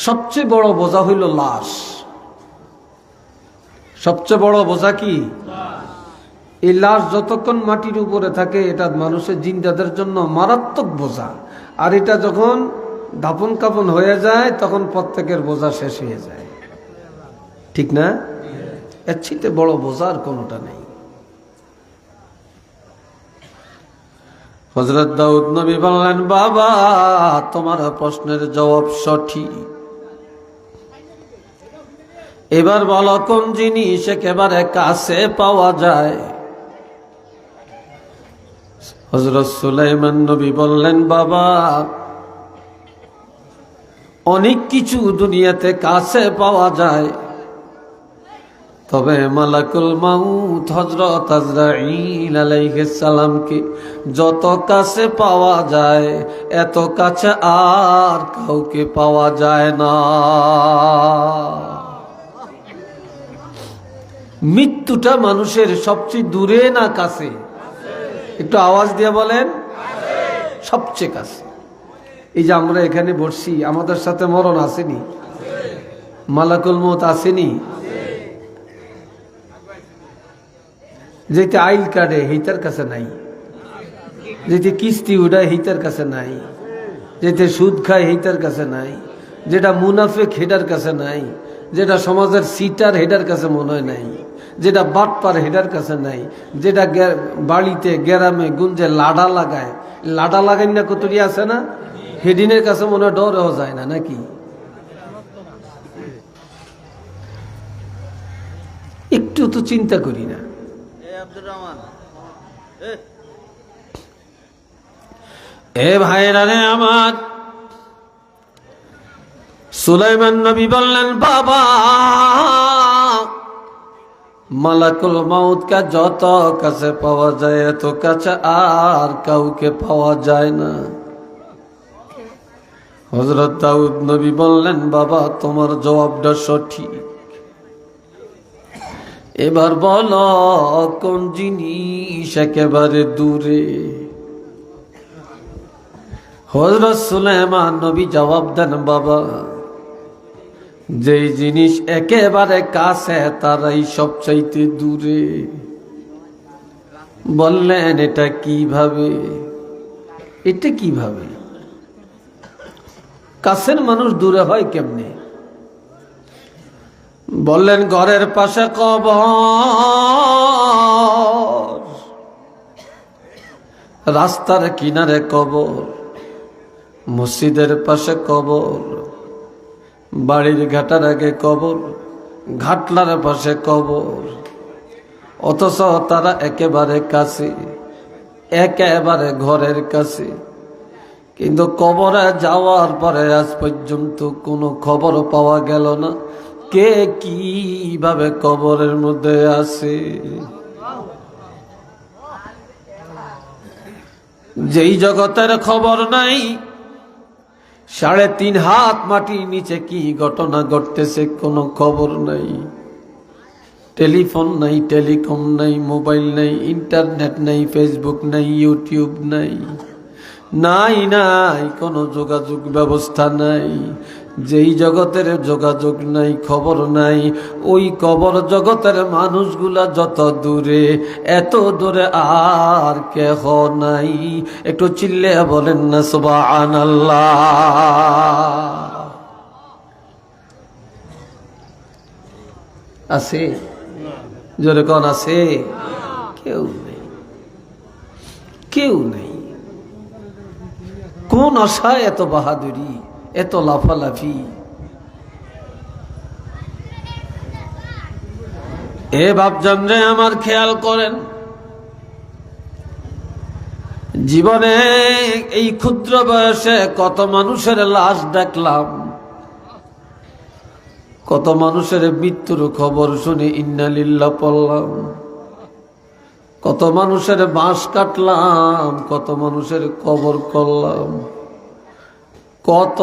সবচেয়ে বড় বোঝা হইল লাশ। সবচেয়ে বড় বোঝা কি? এই লাশ যতক্ষণ মাটির উপরে থাকে এটা মানুষের জিন্দাদের জন্য মারাত্মক বোঝা, আর এটা যখন দাফন কাফন হয়ে যায় তখন প্রত্যেকের বোঝা শেষ হয়ে যায়, ঠিক না? এর চেয়ে বড় বোঝা আর কোনোটা নেই। হযরত দাউদ নবী বললেন, বাবা তোমার প্রশ্নের জবাব সঠিক, এবার বলো কোন জিনিস একেবারে কাছে পাওয়া যায়? হযরত সুলাইমান নবী বললেন, বাবা অনেক কিছু দুনিয়াতে কাছে পাওয়া যায়, তবে মালাকুল মাউত হযরত আজরাইল আলাইহিস সালামকে যত কাছে পাওয়া যায় এত কাছে আর কাউকে পাওয়া যায় না। মৃত্যুটা মানুষের সবচেয়ে দূরে না কাছে? একটু আওয়াজ দিয়ে বলেন, সবচেয়ে কাছে। এই যে আমরা এখানে বসছি, আমাদের সাথে মরণ আসেনি? মালাকুল মউত আসেনি? যেতে আইল কাটে হিতার কাছে নাই, যেতে কিস্তি উড়ায় হিতার কাছে নাই, যেতে সুদ খায় হিতার কাছে নাই, যেটা মুনাফিক হেডার কাছে নাই, যেটা সমাজের সিটার হেডার কাছে মনে হয় নাই, যেটা বাটপার হেডার কাছে নাই, যেটা বাড়িতে গ্রামে গুঞ্জে লাডা লাগায়, লাডা লাগাই না কতটি আছে না, হেডিনের কাছে মনে হয় ডরেও যায় না নাকি? একটু তো চিন্তা করি না। এ ভাইরা রে আমার, সুলাইমান নবী বললেন, বাবা মালাকুল মাউতকে যত কাছে পাওয়া যায় এত কাছে আর কাউকে পাওয়া যায় না। হযরত দাউদ নবী বললেন, বাবা তোমার জবাবটা সঠিক, এবার বলো কোন জিনিস একেবারে দূরে? হযরত সুলাইমান নবী জবাব দেন, বাবা যেই জিনিস একেবারে কাছে তারাই সবচাইতে দূরে। বললেন, এটা কিভাবে? এটা কিভাবে? কাছের মানুষ দূরে হয় কেমনে? বললেন, ঘরের পাশে কবর, রাস্তার কিনারে কবর, মসজিদের পাশে কবর, বাড়ির ঘাটার আগে কবর, ঘাটলার পাশে কবর, অথচ তারা একেবারে কাছে, একেবারে ঘরের কাছে। কিন্তু কবরে যাওয়ার পরে আজ পর্যন্ত কোনো খবর পাওয়া গেল না কে কিভাবে কবরের মধ্যে আছে। যেই জগতের খবর নাই, 3.5 হাত মাটির নিচে কি ঘটনা ঘটতেছে কোনো খবর নাই। টেলিফোন নাই, টেলিকম নাই, মোবাইল নাই, ইন্টারনেট নাই, ফেসবুক নাই, ইউটিউব নাই, নাই নাই কোনো যোগাযোগ ব্যবস্থা নাই। যেই জগতের যোগাযোগ নাই, খবর নাই, ওই কবর জগতের মানুষগুলা যত দূরে, এত দূরে আর কেহ নাই। একটু চিল্লে বলেন না সুবহানাল্লাহ। আছে? জোরে কোন আছে? কেউ নেই, কেউ নেই। কোন আশায় এত বাহাদুরি, এত লাফালাফি? এ বাপজান রে আমার, খেয়াল করেন, জীবনে এই ক্ষুদ্র বয়সে কত মানুষের লাশ দেখলাম, কত মানুষের মৃত্যুর খবর শুনে ইন্না লিল্লাহ পড়লাম, কত মানুষের বাঁশ কাটলাম, কত মানুষের কবর করলাম, কত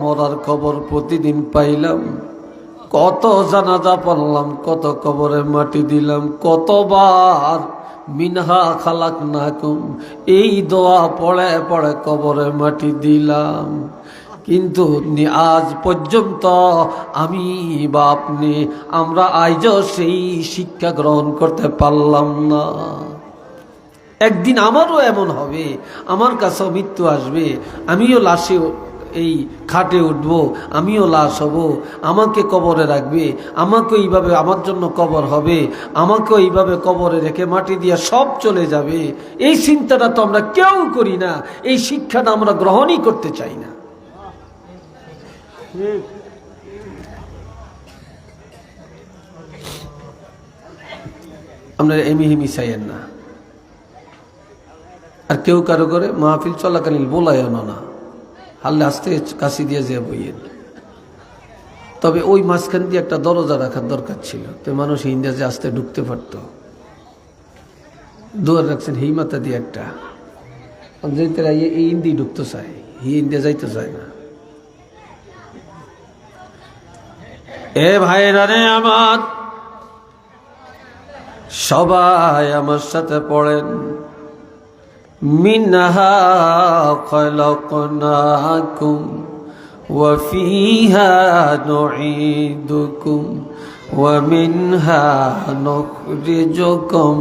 মরার খবর প্রতিদিন পাইলাম, কত জানাজা পড়লাম, কত কবরে মাটি দিলাম, কতবার মিনহা খালাকনাকুম এই দোয়া পড়ে পড়ে কবরে মাটি দিলাম। কিন্তু আজ পর্যন্ত আমি বা আপনি আমরা আজও সেই শিক্ষা গ্রহণ করতে পারলাম না। একদিন আমারও এমন হবে, আমার কাছেও মৃত্যু আসবে, আমিও লাশে এই খাটে উঠব, আমিও লাশ হব, আমাকে কবরে রাখবে, আমাকে এইভাবে আমার জন্য কবর হবে, আমাকেও এইভাবে কবরে রেখে মাটি দিয়ে সব চলে যাবে। এই চিন্তাটা তো আমরা কেউ করি না, এই শিক্ষাটা আমরা গ্রহণই করতে চাই না। আমরা এমিহিমি চাইয়েন না। আর কেউ কারো করে মাহফিল চলাকালীন বলায় না, হাল্লে আসতে কাশি দিয়ে যে বইয়েন। তবে ওই মাঝখান দিয়ে একটা দরজা রাখার দরকার ছিল, তো মানুষ ইন্ডিয়াতে আসতে ঢুকতে পারত। দুয়ার রাখছেন এই মাথা দিয়ে একটা, এই ইন্দি ঢুকতে চায়, এই ইন্ডিয়া যাইতে চায় না। এ ভাইরা রে আমার, সবাই আমার সাথে পড়েন, মিনহা খলাকনাকুম ওয়া ফিহা নুঈদুকুম ওয়া মিনহা নুখরিজুকুম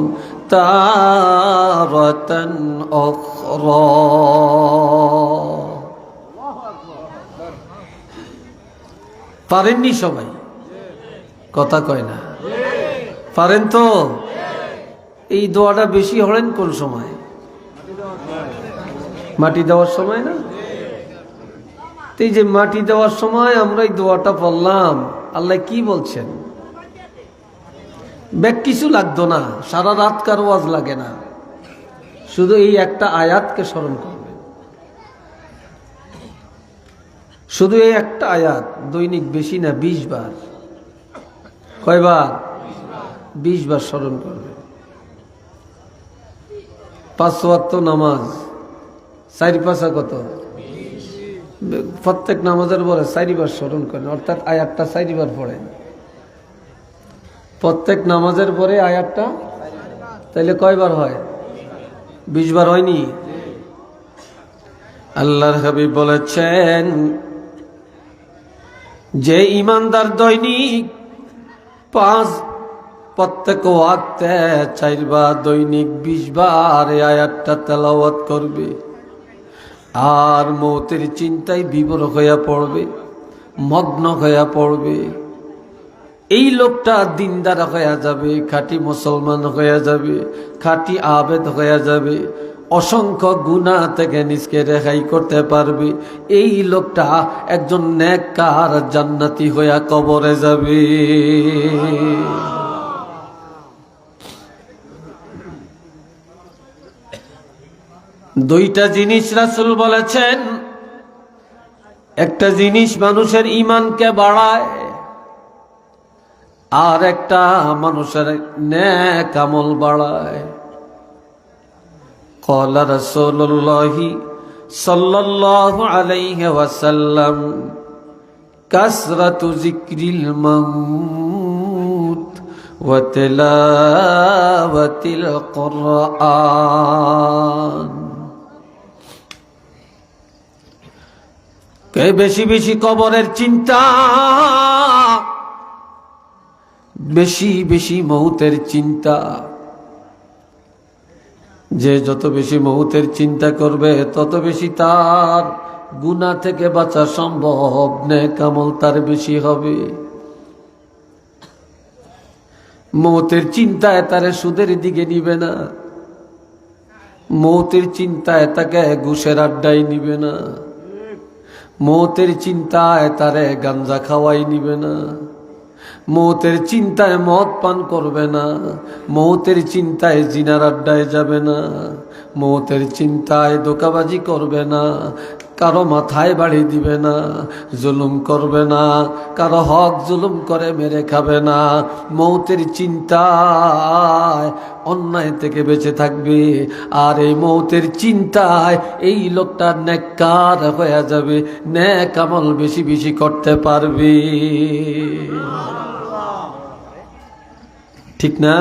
তারাতান উখরা। পারেননি সবাই? কথা কয় না, পারেন তো? এই দোয়াটা বেশি হলেন কোন সময়? মাটি দেওয়ার সময় না? এই যে মাটি দেওয়ার সময় আমরা এই দোয়াটা পড়লাম, আল্লাহ কি বলছেন? ব্যাগ কিছু লাগতো না, সারা রাত কার ওয়াজ লাগে না, শুধু এই একটা আয়াতকে স্মরণ করবেন। শুধু এই একটা আয়াত দৈনিক, বেশি না, 20 বার। কয়বার? 20 বার স্মরণ করবেন। 5 ওয়াক্ত নামাজ, 4 কত? প্রত্যেক নামাজের পরে 4 বার স্মরণ করেন, অর্থাৎ আয়াতটা 4 বার পড়েন। প্রত্যেক নামাজের পরে আয়াতটা, তাইলে কয়বার হয়? 20 বার হয়নি? আল্লাহর হাবিব বলেছেন, যে ইমানদার দৈনিক প্রত্যেক ওয়াক্তে 4 বার, দৈনিক 20 বার এই আয়াতটা তেলাওয়াত করবে, আর মৌতের চিন্তায় বিভোর হইয়া পড়বে, মগ্ন হইয়া পড়বে, এই লোকটা দিনদার হইয়া যাবে, খাঁটি মুসলমান হইয়া যাবে, খাঁটি আবেদ হইয়া যাবে, অসংখ্য গুনাহ থেকে নিজকে রেহাই করতে পারবে। এই লোকটা একজন নেককার জান্নাতি হইয়া কবরে যাবে। দুইটা জিনিস রাসূল বলেছেন, একটা জিনিস মানুষের ঈমানকে বাড়ায়, আর একটা মানুষের নেক আমল বাড়ায়। قال رسول الله صلى الله عليه وسلم كثرة ذكر الموت وتلاوة القرآن। কে বেশি বেশি কবরের চিন্তা, বেশি বেশি মৌতের চিন্তা। যে যত বেশি মৌতের চিন্তা করবে তত বেশি তার গুনাহ থেকে বাঁচা সম্ভব, নেক আমল তার বেশি হবে। মৌতের চিন্তায় তারে সুদের দিকে নিবে না, মৌতের চিন্তায় তাকে ঘুষের আড্ডায় নিবে না, মৌতের চিন্তায় তারে গাঞ্জা খাওয়াই নিবে না, মৌতের চিন্তায় মদ পান করবে না, মৌতের চিন্তায় জিনার আড্ডায় যাবে না, মৌতের চিন্তায় ধোঁকাবাজি করবে না, কারো মাথায় বাড়ি দিবে না, জুলুম করবে না, কারো হক জুলুম করে মেরে খাবে না। মৌতের চিন্তায় অন্যায় থেকে বেঁচে থাকবে, আর এই মৌতের চিন্তায় এই লোকটা নেককার হয়ে যাবে, নেক আমল বেশি বেশি করতে পারবে। ঠিক না?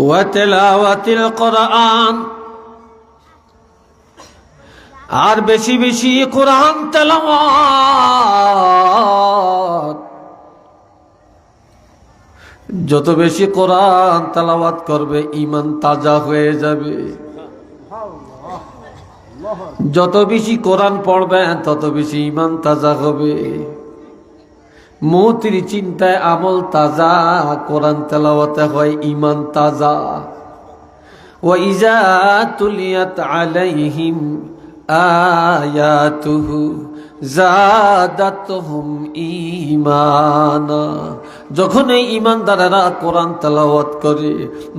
ওয়া তিলাওয়াতিল কোরআন, আর বেশি বেশি কোরআন তেলাওয়াত, যত বেশি কোরআন তেলাওয়াত করবে ঈমান তাজা হয়ে যাবে। যত বেশি কোরআন পড়বেন তত বেশি ঈমান তাজা হবে। মৌতির চিন্তায় আমল তাজা, কোরআন তেলাওয়াতে হয় ঈমান তাজা। ওয়া ইজা তুলিয়াত আলাইহিম আয়াতুহু জাদাতুহুম ঈমানা। যখন এই ঈমানদারেরা কোরআন তেলাওয়াত করে,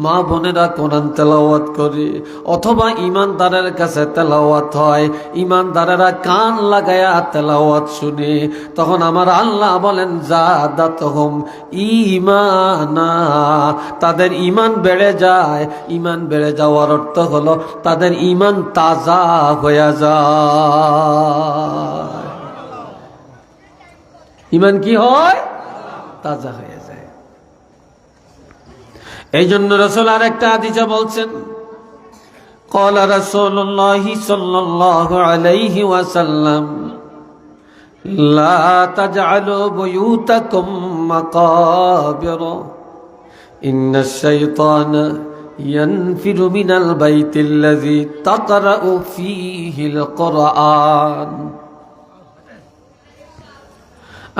মা বোনেরা কোরআন তেলাওয়াত করে, অথবা ঈমানদারের কাছে তেলাওয়াত হয়, ঈমানদারেরা কান লাগায়া তেলাওয়াত শুনে, তখন আমার আল্লাহ বলেন জাদাতুহুম ঈমানা, তাদের ঈমান বেড়ে যায়। ঈমান বেড়ে যাওয়ার অর্থ হলো তাদের ঈমান তাজা হয়ে যায়। ঈমান কি হয়? তাজা হয়ে যায়। এই জন্য রাসূল আরেকটা হাদিসে বলছেন, قال رسول الله صلى الله عليه وسلم لا تجعلوا بيوتكم مقابر إن الشيطان ينفر من البيت الذي تقرأ فيه القرآن।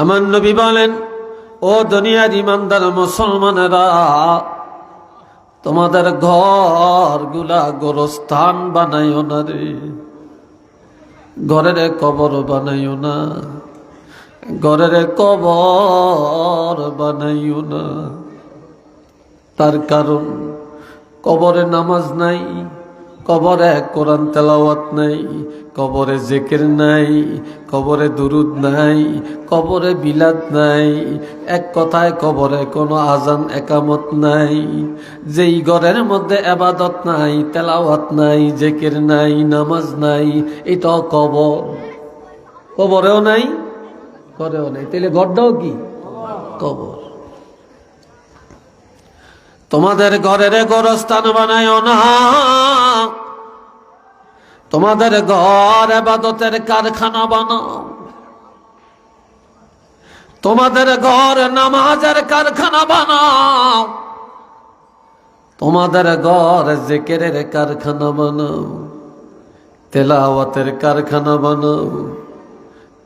আমার নবী বলেন, ও দুনিয়ার ঈমানদার মুসলমানেরা, তোমাদের ঘরগুলা গোরস্থান বানাইও না রে, ঘরের কবর বানাইও না, ঘরের কবর বানাইও না। তার কারণ কবরে নামাজ নাই, কবরে কোরআন তেলাওয়াত নাই, কবরে জিকির নাই, কবরে দুরুদ নাই, কবরে বিলাদ নাই, এক কথায় কবরে কোনো আজান একামত নাই। যেই ঘরের মধ্যে ইবাদত নাই, তেলাওয়াত নাই, জিকির নাই, নামাজ নাই, এটা কবর। কবরেও নাই, ঘরেও নাই, তাহলে ঘরটাও কি? কবর। তোমাদের ঘরের গোরস্থান বানায়ও না, তোমাদের ঘর ইবাদতের কারখানা বানাও, তোমাদের ঘর নামাজের কারখানা বানাও, তোমাদের ঘর জিকিরের কারখানা বানাও, তেলাওয়াতের কারখানা বানাও,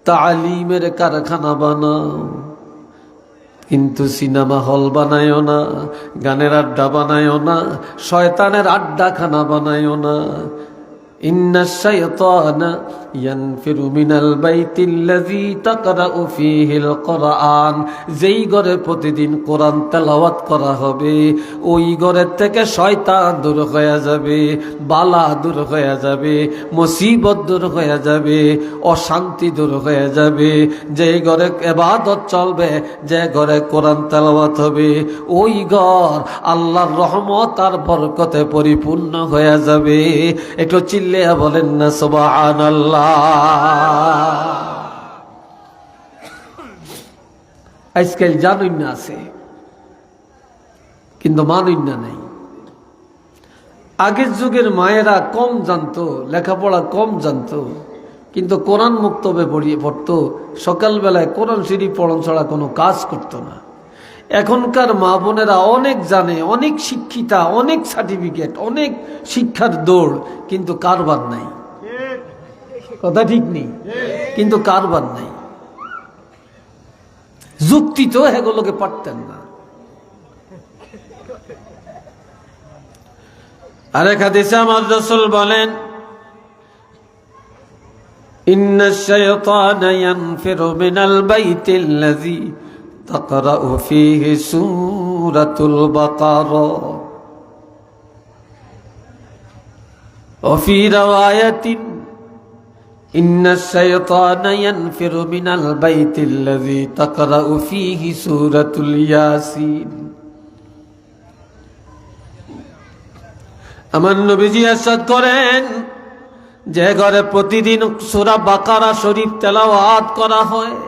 তালিমের কারখানা বানাও। কিন্তু সিনেমা হল বানায়ও না, গানের আড্ডা বানায়ও না, শয়তানের আড্ডাখানা বানায়ও না। ইন্নাশ শাইতানা ইয়ানফিরু মিনাল বাইতিল্লাযী তাকরাউ ফীহিল কুরআন। যেই ঘরে প্রতিদিন কোরআন তেলাওয়াত করা হবে, ওই ঘরের থেকে শয়তান দূর হয়ে যাবে, বালা দূর হয়ে যাবে, মুসিবত দূর হয়ে যাবে, অশান্তি দূর হয়ে যাবে। যেই ঘরে ইবাদত চলবে, যে ঘরে কোরআন তেলাওয়াত হবে, ওই ঘর আল্লাহর রহমত আর বরকতে পরিপূর্ণ হয়ে যাবে। একটু চিল্লে বলেন না সুবহানাল্লাহ। আজকাল জানুন না আছে, কিন্তু মানুন না নাই। আগের যুগের মায়েরা কম জানতো, লেখাপড়া কম জানতো, কিন্তু কোরআন মুক্তবে পড়তো। সকালবেলায় কোরআন শরীফ পড়ন ছাড়া কোনো কাজ করতো না। এখনকার মা বোনেরা অনেক জানে, অনেক শিক্ষিতা, অনেক সার্টিফিকেট, অনেক শিক্ষার দৌড়, কিন্তু কারবার নাই। কথা ঠিক নেই, কিন্তু কারবার নাই। যুক্তি তো এগুলোকে পারতেন না। আরেক হাদিসে আমার রাসূল বলেন, ইন্নাশ শাইতানা ইয়ানফিরু মিনাল বাইতিল্লাযী তাকরাউ ফীহি সূরাতুল বাকারা ওয়া ফী রাওয়ায়াতিন ইন্নাশ শাইতানা ইয়ানফিরু মিনাল বাইতিল্লাযী তাকরাউ ফীহি সূরাতুল ইয়াসিন। আমার নবীজি ইরশাদ করেন, যে ঘরে প্রতিদিন সূরা বাকারা শরীফ তেলাওয়াত করা হয়,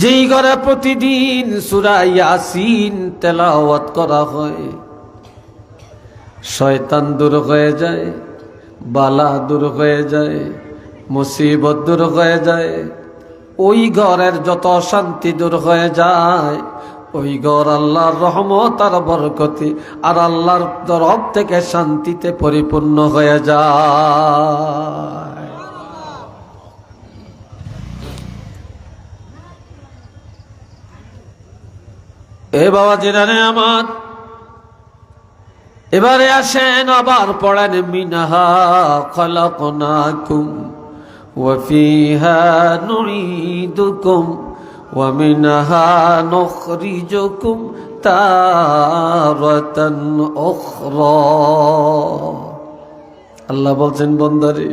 যেই ঘরে প্রতিদিন সূরা ইয়াসিন তেলাওয়াত করা হয়, শয়তান দূর হয়ে যায়, বালা দূর হয়ে যায়, মুসিবত দূর হয়ে যায়, ওই ঘরের যত অশান্তি দূর হয়ে যায়, ওই ঘর আল্লাহর রহমত আর বরকতে আর আল্লাহর তরফ থেকে শান্তিতে পরিপূর্ণ হয়ে যায়। এ বাবা জিরানে আমার, এবারে আসেন আবার পড়েন মিনহা খলাকনাকুম ওয়া ফিহা নুঈদুকুম ওয়া মিনহা নুখরিজুকুম তারাতান উখরা। আল্লাহ বলছেন, বান্দারে,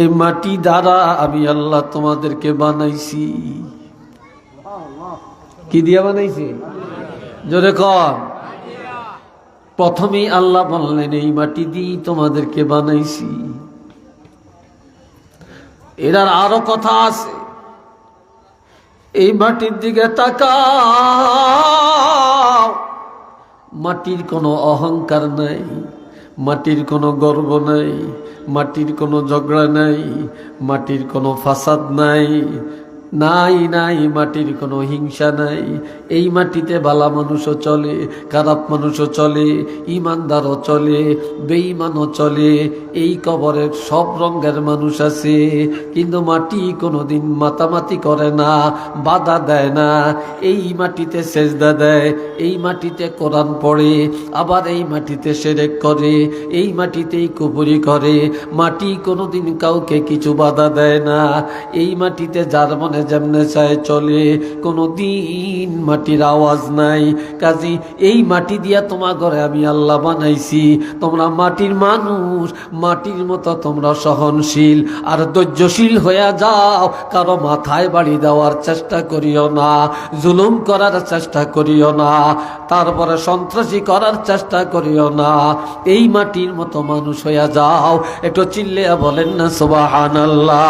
এই মাটি দ্বারা আমি আল্লাহ তোমাদেরকে বানাইছি। কি দিয়া বানাইছি? জোরে কর। প্রথমেই আল্লাহ বললেন, এই মাটি দিয়ে তোমাদেরকে বানাইছি। এটার আরো কথা আছে। এই মাটির দিকে তাকাও, মাটির কোনো অহংকার নাই, মাটির কোনো গর্ব নাই, মাটির কোনো ঝগড়া নাই, মাটির কোনো ফাসাদ নাই, নাই নাই মাটির কোনো হিংসা নাই। এই মাটিতে ভালো মানুষও চলে, খারাপ মানুষও চলে, ইমানদারও চলে, বেঈমানও চলে। এই কবরের সব রঙের মানুষ আছে, কিন্তু মাটি কোনোদিন মাতামাতি করে না, বাধা দেয় না। এই মাটিতে সেজদা দেয়, এই মাটিতে কোরআন পড়ে, আবার এই মাটিতে শিরক করে, এই মাটিতেই কুফরি করে। মাটি কোনোদিন কাউকে কিছু বাধা দেয় না। এই মাটিতে যার মনে যেমনে চায় চলে, কোনোদিন মাটির আওয়াজ নাই। কাজী এই মাটি দিয়া তোমার ঘরে আমি আল্লাহ বানাইছি। তোমরা মাটির মানুষ, মাটির মতো তোমরা সহনশীল আর ধৈর্যশীল হয়ে যাও। কারো মাথায় বাড়ি দেওয়ার চেষ্টা করিও না, জুলুম করার চেষ্টা করিও না, তারপরে সন্ত্রাসী করার চেষ্টা করিও না। এই মাটির মতো মানুষ হয়ে যাও। একটু চিল্লিয়া বলেন না সুবহানাল্লাহ।